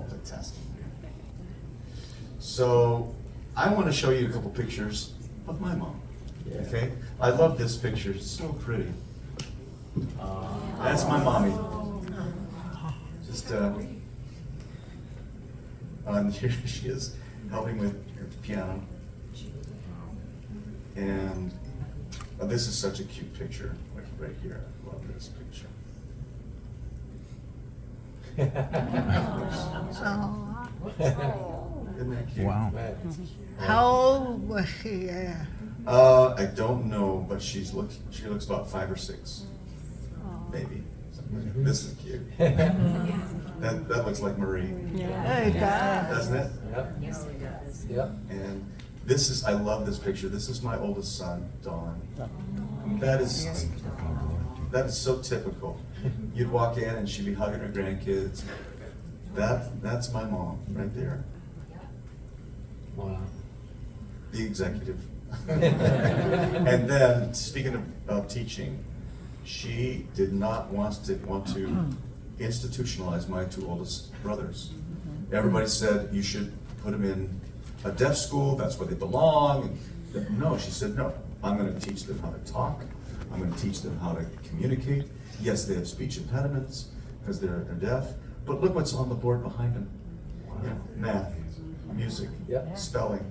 multitasking. So I want to show you a couple pictures of my mom. Yeah. Okay, I love this picture. It's so pretty. That's my mommy. Just and here she is, helping with her piano. And this is such a cute picture, like right here. I love this picture. Isn't that cute? Wow. How old was she? I don't know, but she looks about 5 or 6, maybe. This is cute. That looks like Marie, Yeah, it does. doesn't it? Yep. Yes, it does. Yep. And this is, I love this picture. This is my oldest son, Don. That is so typical. You'd walk in and she'd be hugging her grandkids. That's my mom right there, Wow. the executive. And then, speaking of teaching, she did not want to institutionalize my 2 oldest brothers. Everybody said you should put them in a deaf school, that's where they belong. And no, she said, no, I'm going to teach them how to talk. I'm going to teach them how to communicate. Yes, they have speech impediments because they're deaf, but look what's on the board behind them. You know, math, music, Yep. spelling,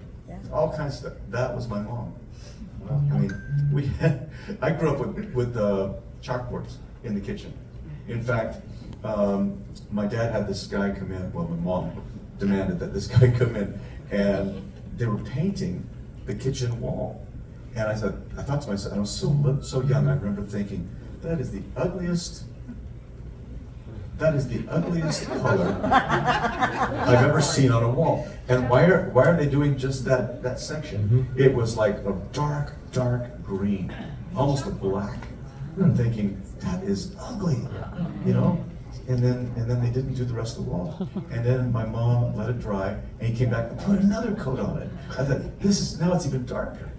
all kinds of stuff. That was my mom. Wow. I mean, I grew up with chalkboards in the kitchen. In fact, my dad had this guy come in, well, my mom demanded that this guy come in, and they were painting the kitchen wall. And I thought to myself, I was so young, I remember thinking, that is the ugliest color I've ever seen on a wall. And why are they doing just that section? It was like a dark green, almost a black. I'm thinking, that is ugly, you know? And then they didn't do the rest of the wall. And then my mom let it dry, and he came back and put another coat on it. I thought, now it's even darker.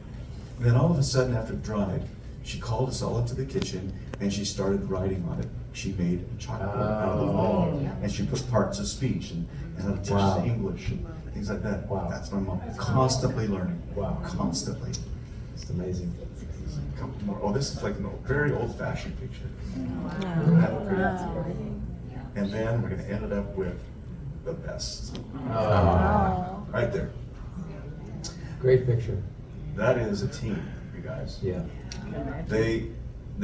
And then all of a sudden, after it dried, she called us all into the kitchen, and she started writing on it. She made a chalkboard out of the wall, and she put parts of speech and how to teach us English and things like that. Wow. That's my mom. Constantly learning. Wow. Constantly. It's amazing. Oh, this is like a very old-fashioned picture. And then we're going to end it up with the best. Right there. Great picture. That is a team, you guys. Yeah. They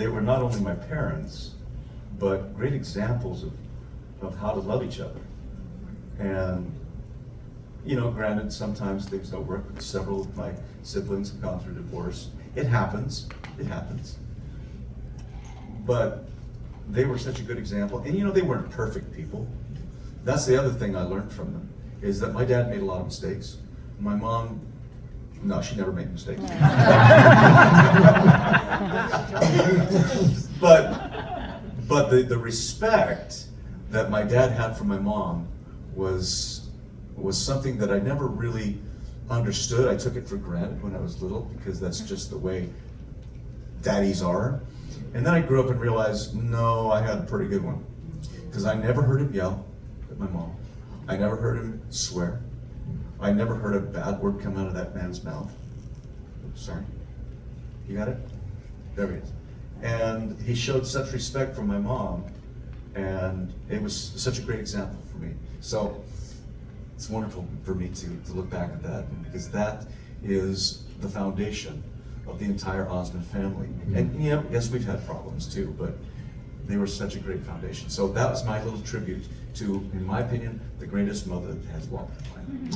were not only my parents, but great examples of how to love each other. And, you know, granted, sometimes things don't work. Several of my siblings have gone through divorce. It happens. But they were such a good example. And you know, they weren't perfect people. That's the other thing I learned from them, is that my dad made a lot of mistakes. My mom, no, she never made mistakes. But the respect that my dad had for my mom was something that I never really understood. I took it for granted when I was little, because that's just the way daddies are. And then I grew up and realized, no, I had a pretty good one. Because I never heard him yell at my mom. I never heard him swear. I never heard a bad word come out of that man's mouth. Oops, sorry. You got it? There he is. And he showed such respect for my mom, and it was such a great example for me. So it's wonderful for me to look back at that, because that is the foundation of the entire Osmond family. And you know, yes, we've had problems too, but they were such a great foundation. So that was my little tribute to, in my opinion, the greatest mother that has walked the planet.